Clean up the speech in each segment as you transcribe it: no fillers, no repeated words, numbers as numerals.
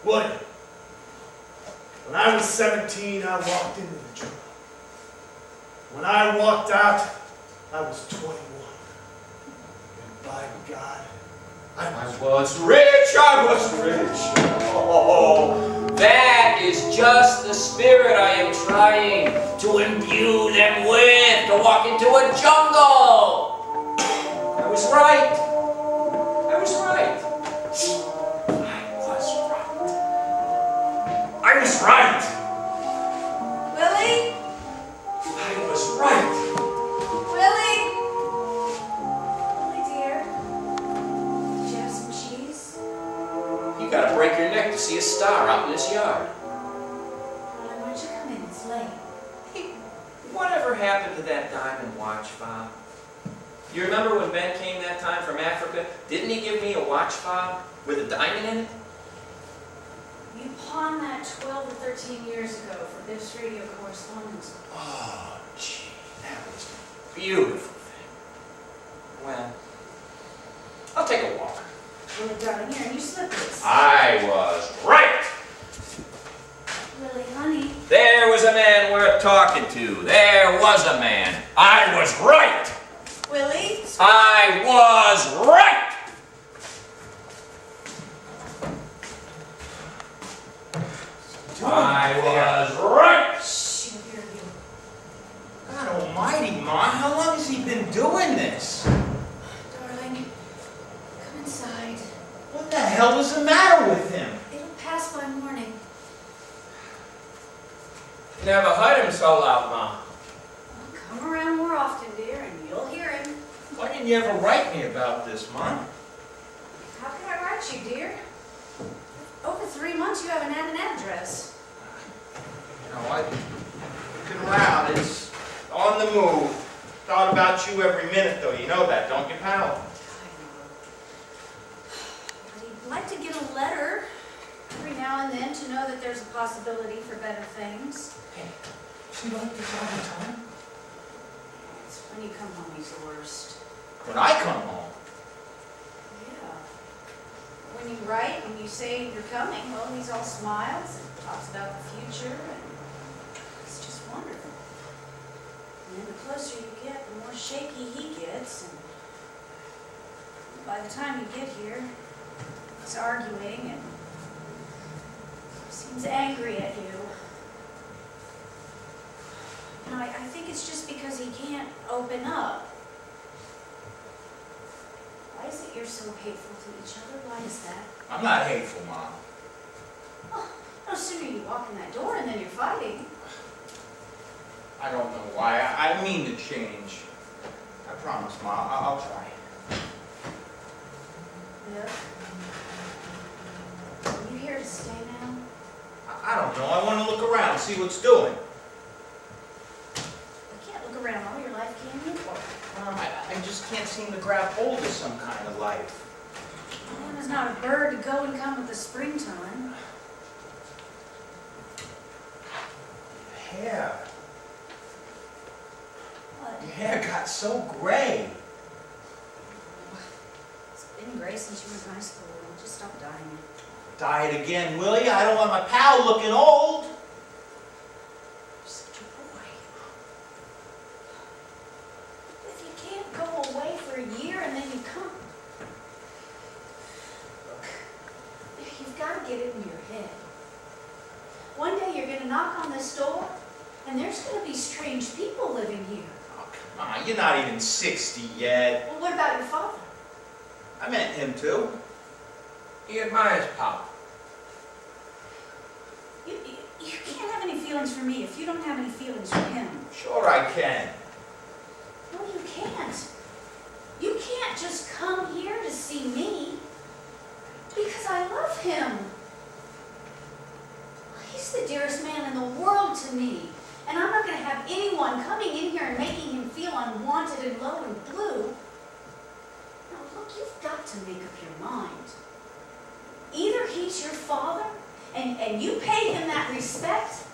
William, when I was 17, I walked into the jungle. When I walked out, I was 21. And by God, I was rich. I was rich. Oh, that is just the spirit I am trying to imbue them with, to walk into a jungle. I was right. I was right. I was right. Willie? I was right. Willie? Willie, dear? Did you have some cheese? You gotta break your neck to see a star out in this yard. Willie, why don't you come in? It's late. Whatever happened to that diamond watch fob? You remember when Ben came that time from Africa? Didn't he give me a watch fob with a diamond in it? You pawned that 12 or 13 years ago for Biff's radio correspondence. Oh, gee, that was a beautiful thing. Well, I'll take a walk. Willie, darling, here, and you slippers. I was right! Willie, honey. There was a man worth talking to. There was a man. I was right! Willie? I was right! I was right! Shh, you hear you. God almighty, Ma, how long has he been doing this? Darling, come inside. What the hell is the matter with him? It'll pass by morning. Never heard him so loud, Ma. Well, come around more often, dear, and you'll hear him. Why didn't you ever write me about this, Ma? How can I write you, dear? Over 3 months you haven't had an address. You know, I've been looking around. It's on the move. Thought about you every minute, though. You know that, don't you, pal? I know. But he'd like to get a letter every now and then to know that there's a possibility for better things. Hey, she like this all the time? It's when you come home he's the worst. When I come home. Yeah. When you write, when you say you're coming, well, he's all smiles and talks about the future, and it's just wonderful. And then the closer you get, the more shaky he gets, and by the time you get here, he's arguing and seems angry at you. You know, I think it's just because he can't open up. Why is it you're so hateful to each other? Why is that? I'm not hateful, Mom. Oh, no sooner you walk in that door and then you're fighting. I don't know why. I mean to change. I promise, Mom. I'll try. Biff? Are you here to stay now? I don't know. I want to look around, see what's doing. You can't look around all your life, can you? I just can't seem to grab hold of some kind of life. Man is not a bird to go and come with the springtime. Hair. What? Your hair got so gray. It's been gray since you were in high school. Just stop dyeing it. Dye it again, will you? I don't want my pal looking old. You're such a boy. If you can't go away for a year and then you come... Look, you've got to get it in your head. One day you're going to knock on this door, and there's going to be strange people living here. Oh, come on. You're not even 60 yet. Well, what about your father? I meant him too. He admires Pop. You can't have any feelings for me if you don't have any feelings for him. Sure I can. No, you can't. You can't just come here to see me because I love him. He's the dearest man in the world to me. And I'm not going to have anyone coming in here and making him feel unwanted and low and blue. Now, look, you've got to make up your mind. Either he's your father, and you pay him that respect,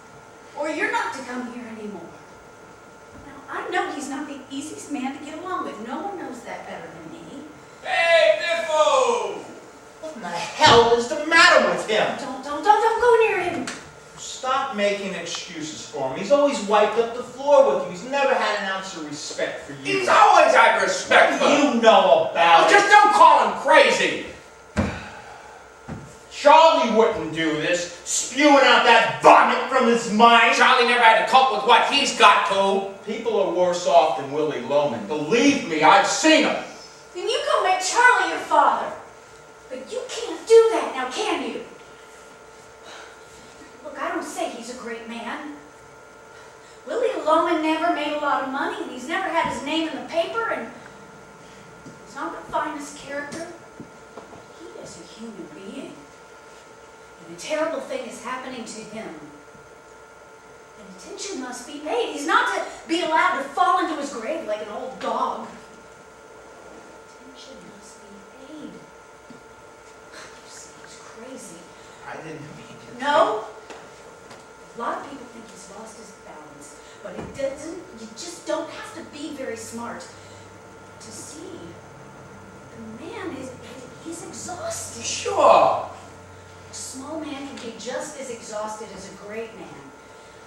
or you're not to come here anymore. Now, I know he's not the easiest man to get along with. No one knows that better than me. Hey, Biffo! What in the hell is the matter with him? Don't Stop making excuses for him. He's always wiped up the floor with you. He's never had an ounce of respect for you. He's always had respect for You know about Oh, it. just don't call him crazy. Charlie wouldn't do this, spewing out that vomit from his mind. Charlie never had to cope with what he's got to. People are worse off than Willie Loman. Believe me, I've seen him. Then you go make Charlie your father. But you can't do that now, can you? Look, I don't say he's a great man. Willie Loman never made a lot of money, and he's never had his name in the paper, and he's not the finest character. He is a human being. And a terrible thing is happening to him. And attention must be paid. He's not to be allowed to fall into his grave like an old dog. Attention must be paid. You see, he's crazy. I didn't mean to. No. A lot of people think he's lost his balance, but it doesn't. You just don't have to be very smart to see. The man he's exhausted. Sure. A small man can be just as exhausted as a great man.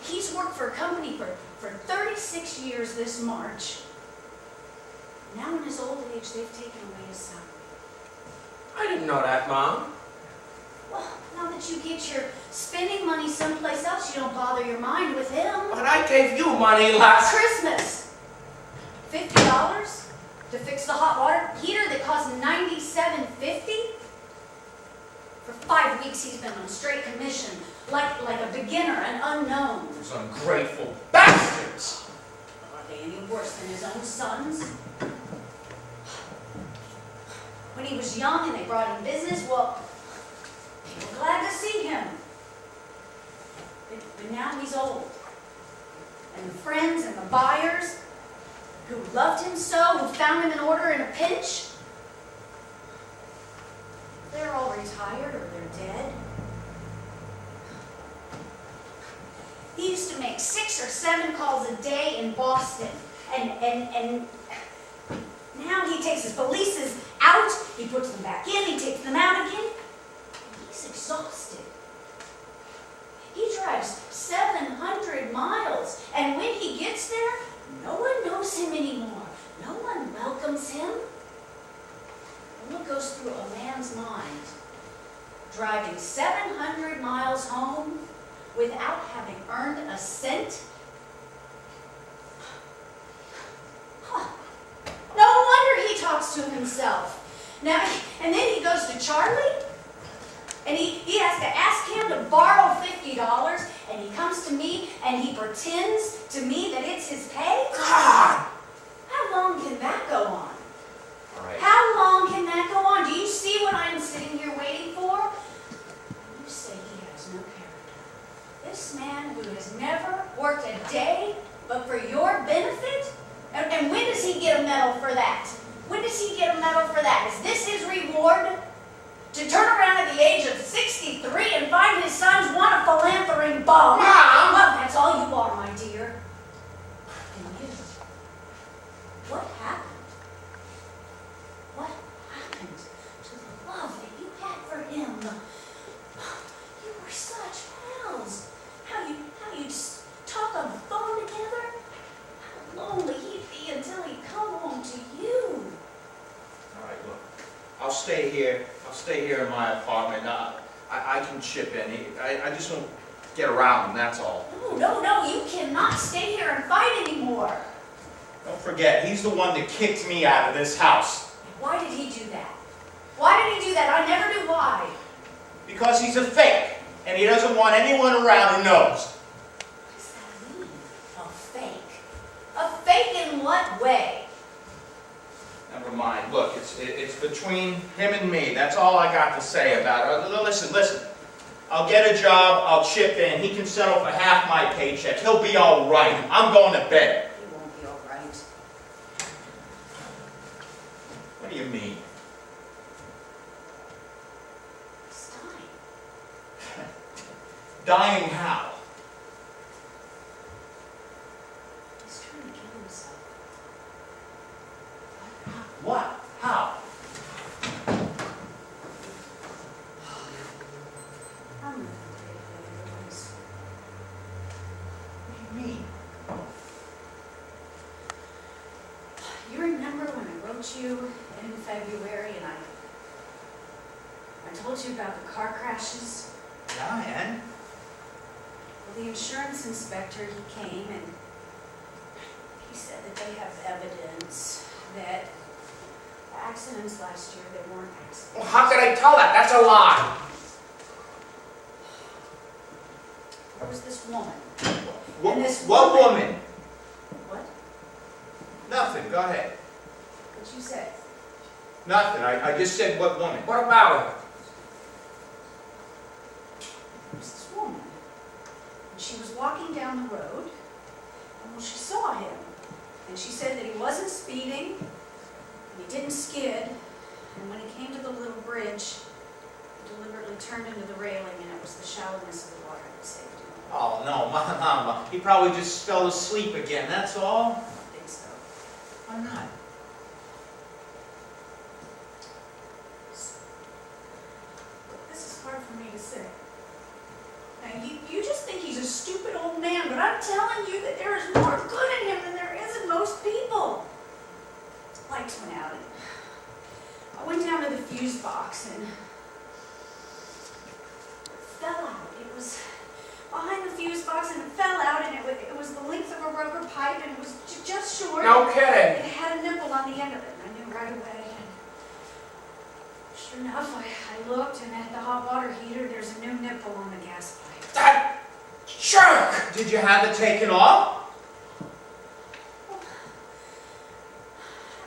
He's worked for a company for 36 years this March. Now in his old age, they've taken away his salary. I didn't know that, Mom. Well, now that you get your spending money someplace else, you don't bother your mind with him. But I gave you money last... Christmas. $50 to fix the hot water heater that cost $97.50? For 5 weeks he's been on straight commission, like a beginner, an unknown. Those ungrateful bastards. Are they any worse than his own sons? When he was young and they brought him business, well, they were glad to see him. But now he's old. And the friends and the buyers who loved him so, who found him in order in a pinch, they're all retired or they're dead. He used to make 6 or 7 calls a day in Boston. And now he takes his valises out, he puts them back in, he takes them out again. He's exhausted. He drives 700 miles, and when he gets there, no one knows him anymore. No one welcomes him. And what goes through a man's mind? Driving 700 miles home without having earned a cent? Huh. No wonder he talks to himself. Now, and then he goes to Charlie, and he has to ask him to borrow $50, and he comes to me, and he pretends to me that it's his pay? God! How long can that go on? All right. How long can that go on? Do you see what I am sitting here waiting for? You say he has no character. This man who has never worked a day but for your benefit? And when does he get a medal for that? When does he get a medal for that? Is this his reward? To turn around at the age of 63 and find his sons won a philanthropy ball? Mom! Well, that's all you are, my dear. And you, what happened? What happened to the love that you had for him? You were such pals. How you'd talk on the phone together. How lonely he'd be until he'd come home to you. All right, look. I'll stay here. I'll stay here in my apartment. I can chip in. I just won't get around him, that's all. No, you cannot stay here and fight anymore. Don't forget, he's the one that kicked me out of this house. Why did he do that? Why did he do that? I never knew why. Because he's a fake, and he doesn't want anyone around who knows. What does that mean? A fake? A fake in what way? Never mind. Look, it's between him and me. That's all I got to say about it. Listen. I'll get a job. I'll chip in. He can settle for half my paycheck. He'll be all right. I'm going to bed. He won't be all right. What do you mean? He's dying. Dying how? He's trying to kill himself. What? How? I'm not afraid of it anyways. you in February, and I told you about the car crashes. Yeah, and? Well, the insurance inspector, he came and he said that they have evidence that the accidents last year, they weren't accidents. Well, how could I tell that? That's a lie. There was this woman. What, And this what woman? What? Nothing, go ahead. What'd you say? Nothing, I just said what woman. What about her? There was this woman. And she was walking down the road, and well, she saw him. And she said that he wasn't speeding, and he didn't skid, and when he came to the little bridge, he deliberately turned into the railing, and it was the shallowness of the water that saved him. Oh, no, Mama, he probably just fell asleep again, that's all. I don't think so. Why not? This is hard for me to say. Now, you just think he's a stupid old man, but I'm telling you that there is more good in him than there is in most people. Lights went out, and I went down to the fuse box, and it fell out. It was behind the fuse box, and it fell out, and it was the length of a rubber pipe, and it was just short. No kidding. It had a nipple on the end of it, and I knew right away. And sure enough, I looked, and at the hot water heater, there's a new nipple on the gas pipe. That jerk! Did you have it taken off? How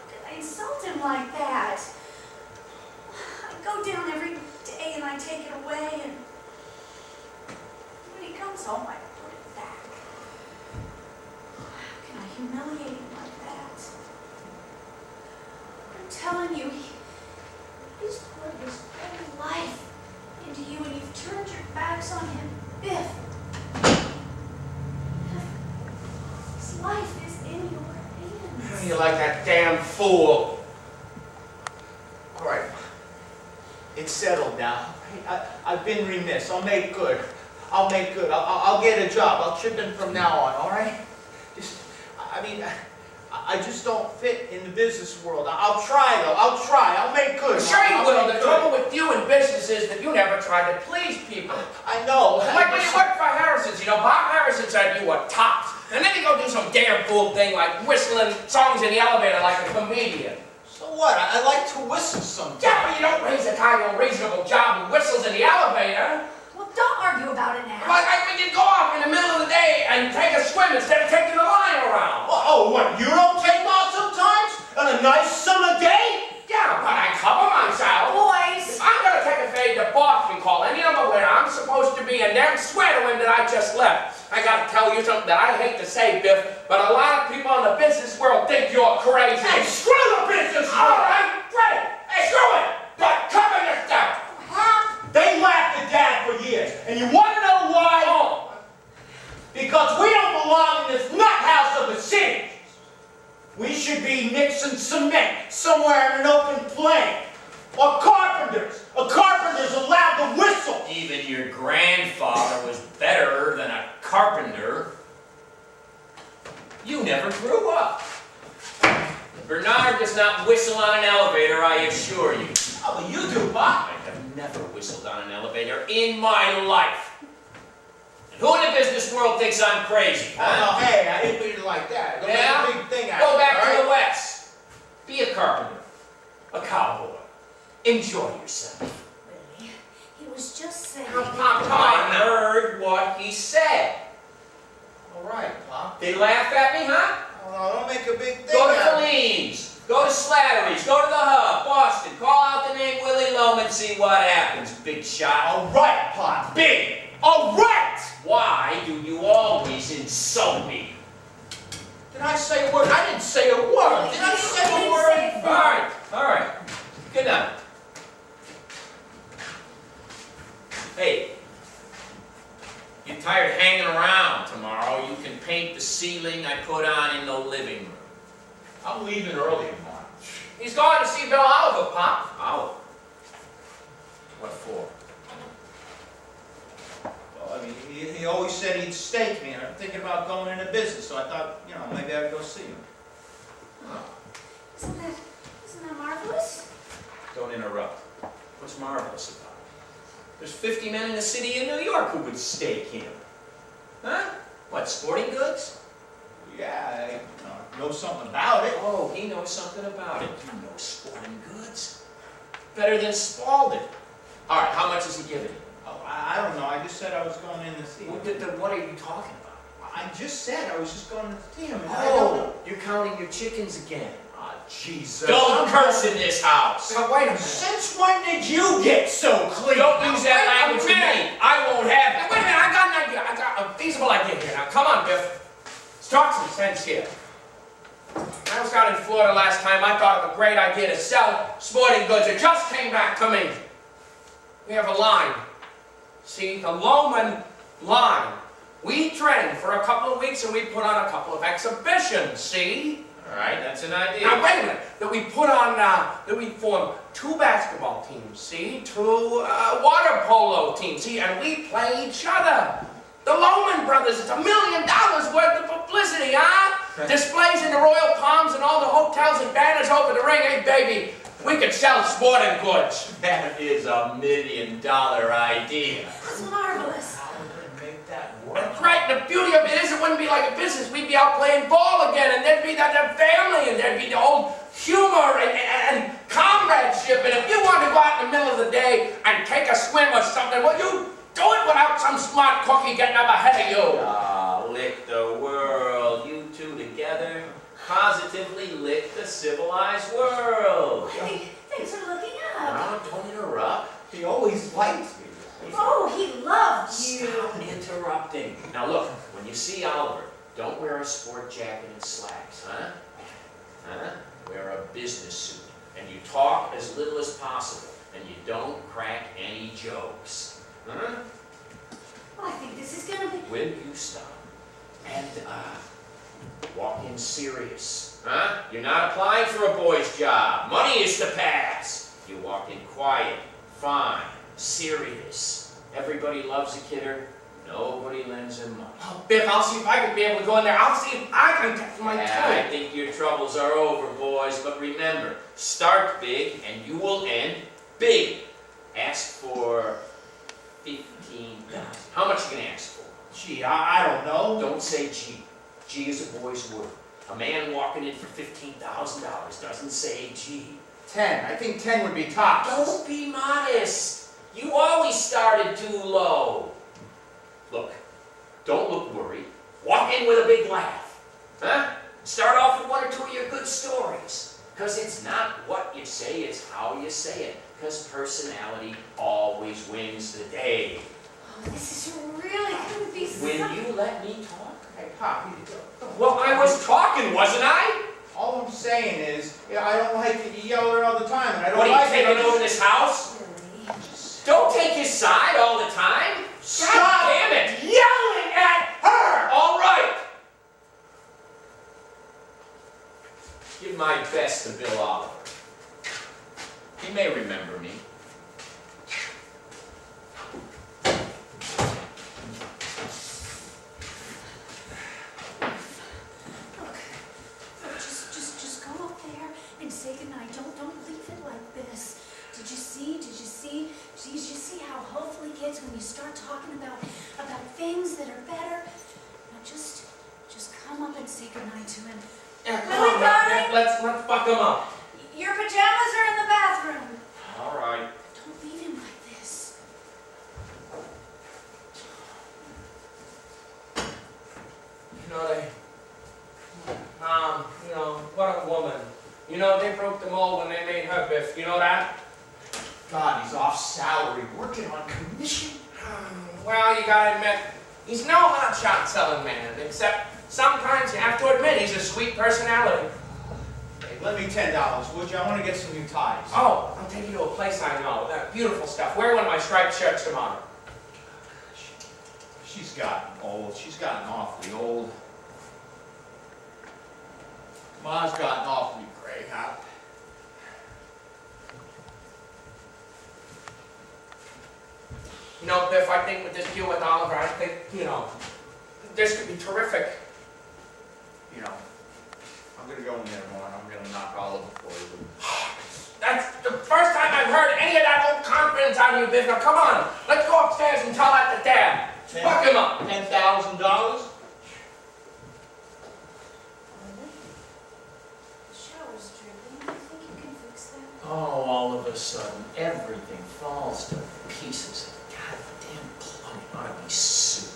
could I insult him like that? I go down every day, and I take it away, and when he comes home, I put it back. How can I humiliate him like that? I'm telling you, he's poured his whole life into you, and you've turned your backs on him. Biff, his life is in your hands. You're like that damn fool. All right, it's settled now. I've been remiss, I'll make good. I'll make good, I'll get a job, I'll chip in from now on, all right? I just don't fit in the business world. I'll try though, I'll make good. Sure you I'll will. make The good. trouble with you in business is that you never try to please people. I know. Like when you work for Harrison's, Bob Harrison said you were tops. And then you go do some damn fool thing like whistling songs in the elevator like a comedian. So what? I like to whistle sometimes. Yeah, but you don't raise a guy on a reasonable job who whistles in the elevator. Well, don't argue about it now. Like when you go off in the middle of the day and take a swim instead of taking the line around. Oh, what? You don't take off sometimes? On a nice summer day? Yeah, but I cover myself. Boys! If I'm gonna take a fade to Boston call any other winter, I'm supposed to be, and then swear to him that I just left. I gotta tell you something that I hate to say, Biff, but a lot of people in the business world think you're crazy. Hey, screw the business! All right, great. Hey, screw it. But cover yourself. They laughed at Dad for years, and you want to know why? Oh. Because we don't belong in this nut house of the city. We should be mixing cement somewhere in an open plain. Or carpenters. A carpenter's allowed to whistle. Even your grandfather was better than a carpenter. You never grew up. Bernard does not whistle on an elevator, I assure you. Oh, but you do, Bob. I have never whistled on an elevator in my life. And who in the business world thinks I'm crazy? Oh, no, hey, I didn't mean it like that. Don't Yeah? make a big thing out Go of it, back all to right? the West. Be a carpenter. A cowboy. Enjoy yourself. Willie, he was just saying. I heard what he said. All right, Pop. They laughed at me, huh? Oh, no, don't make a big thing Go to out of it. Colleen's. Go to Slattery's. Go to the Hub. Boston. Call out the name Willie Loman. See what happens, big shot. All right, Pop. Big. All right! Why do you always insult me? Did I say a word? I didn't say a word. Did I say a word? All right. Good night. Hey, you're tired hanging around tomorrow, you can paint the ceiling I put on in the living room. I'm leaving early tomorrow. He's going to see Bill Oliver, Pop. Oliver? What for? Well, I mean, he always said he'd stake me, and I'm thinking about going into business, so I thought, maybe I'd go see him. Isn't marvelous? Don't interrupt. What's marvelous about it? There's 50 men in the city of New York who would stake him. Huh? What, sporting goods? Yeah, I know something about it. Oh, he knows something about it. You know sporting goods. Better than Spalding. All right, how much is he giving you? Oh, I don't know. I just said I was going in to see him. What are you talking about? I just said I was just going to see him. And I don't know. You're counting your chickens again. Ah, Jesus. Don't curse in this house. Now, wait a minute. Since when did you get so clean? Don't use that language with me. I won't have Now, it. wait a minute, I got an idea. I got a feasible idea here. Now, come on, Biff. Let's talk some sense here. When I was down in Florida last time, I thought of a great idea to sell sporting goods. It just came back to me. We have a line. See, the Loman line. We train for a couple of weeks and we put on a couple of exhibitions, see? All right, that's an idea. Now, wait a minute. That we put on, that we form 2 basketball teams, see? 2 water polo teams, see? And we play each other. The Loman brothers, it's $1 million worth of publicity, huh? Displays in the Royal Palms and all the hotels and banners over the ring. Hey, baby, we could sell sporting goods. That is $1 million idea. That's marvelous. How would we make that work? That's right. The beauty of it is it wouldn't be like a business. We'd be out playing ball again, and there'd be that family, and there'd be the old humor and comradeship. And if you wanted to go out in the middle of the day and take a swim or something, well, you do it without some smart cookie getting up ahead of you. Ah, lick the world. You two together positively lick the civilized world. I think things are looking up. Now, don't interrupt. He always likes me. Oh, he loves you. Stop interrupting. Now look, when you see Oliver, don't wear a sport jacket and slacks, huh? Huh? Wear a business suit. And you talk as little as possible. And you don't crack any jokes. Huh? Well, I think this is gonna be... Will you stop? And, walk in serious. Huh? You're not applying for a boy's job. Money is the pass. You walk in quiet, fine, serious. Everybody loves a kidder. Nobody lends him money. Oh, Biff, I'll see if I can be able to go in there. I'll see if I can catch my I tune. think your troubles are over, boys. But remember, start big and you will end big. Ask for $15,000. How much you gonna ask for? Gee, I don't know. Don't say G. G is a boy's word. A man walking in for $15,000 doesn't say G. 10. I think 10 would be tops. Don't be modest. You always started too low. Look, don't look worried. Walk in with a big laugh. Huh? Start off with 1 or 2 of your good stories. Because it's not what you say, it's how you say it. Because personality always wins the day. Oh, this is really gonna be Will you let me talk? Hey, Pop, Well, I was talking, wasn't I? all I'm saying is, I don't like that you yell at her all the time, and I don't What are you like taking it. over this house? Really? Don't take his side all the time. Stop God damn it! yelling at her! All right. Give my best to Bill Oliver. He may remember me. Look, just go up there and say goodnight. Don't leave it like this. Did you see how hopeful he gets when you start talking about things that are better? Now just come up and say goodnight to him. Yeah, come Lily, on, darling. let's fuck him up. Your pajamas are in the bathroom. All right. Don't leave him like this. What a woman. You know, they broke the mold when they made her, Biff. You know that? God, he's off salary, working on commission. Well, you gotta admit, he's no hotshot selling man, except sometimes you have to admit he's a sweet personality. Hey, lend me $10, would you? I want to get some new ties. Oh, I'll take you to a place I know. That beautiful stuff. Wear one of my striped shirts tomorrow. She's gotten old. She's gotten awfully old. Ma's gotten awfully gray, huh? You know, Biff, I think with this deal with Oliver, I think, this could be terrific. You know, I'm going to go in there tomorrow and I'm going to knock Oliver for you. That's the first time I've heard any of that old confidence out of you, Biff. Now, come on. Let's go upstairs and tell that to Dad. Fuck him up. $10,000? The shower's dripping. You think you can fix that? Oh, all of a sudden, everything falls to pieces. Goddamn plumbing ought to be sued.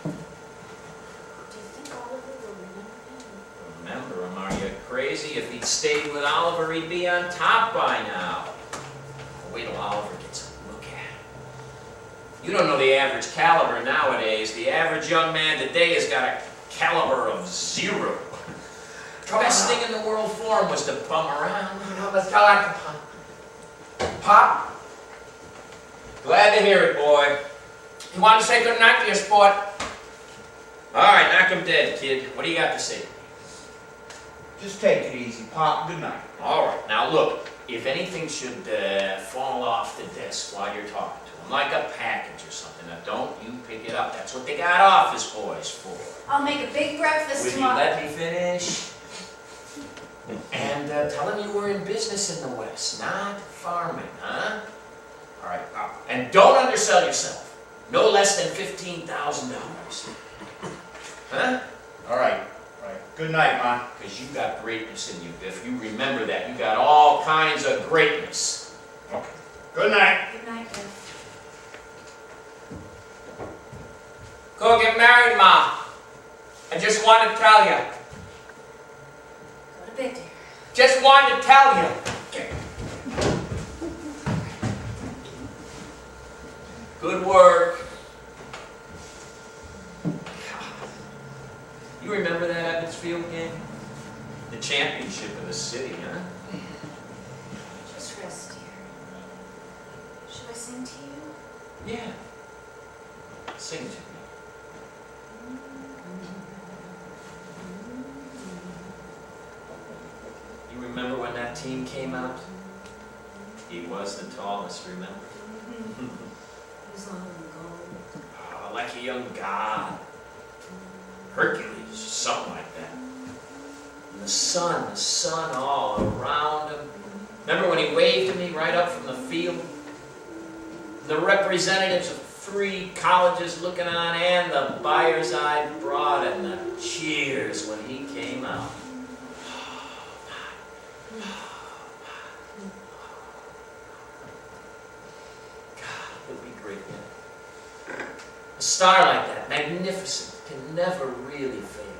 Do you think Oliver will remember him? Remember him, are you crazy? If he'd stayed with Oliver, he'd be on top by now. Wait till Oliver gets a look at him. You don't know the average caliber nowadays. The average young man today has got a caliber of 0. The best thing in the world for him was to bum around. Let's tell that to Pop. Pop? Glad to hear it, boy. You want to say good night to your sport? All right, knock him dead, kid. What do you got to say? Just take it easy, Pop. Good night. All right, now look, if anything should fall off the desk while you're talking to him, like a package or something, now don't you pick it up. That's what they got office boys for. I'll make a big breakfast Will you tomorrow. let me finish? And tell him you were in business in the West, not farming, huh? All right, and don't undersell yourself. No less than $15,000. Huh? All right. Good night, Ma. Because you got greatness in you, Biff. You remember that. You got all kinds of greatness. Okay. Good night. Good night, Biff. Go get married, Ma. I just wanted to tell you. Go to bed, dear. Just wanted to tell you. Good work. You remember that Evansfield game? The championship of the city, huh? Just rest, dear. Should I sing to you? Yeah. Sing to me. You remember when that team came out? He was the tallest, remember? It was all in gold. Oh, like a young god. Hercules, something like that. And the sun all around him. Remember when he waved to me right up from the field? The representatives of 3 colleges looking on and the buyer's eye broad and the cheers when he came out. God, it would be great, man. A star like that, magnificent, can never really fail.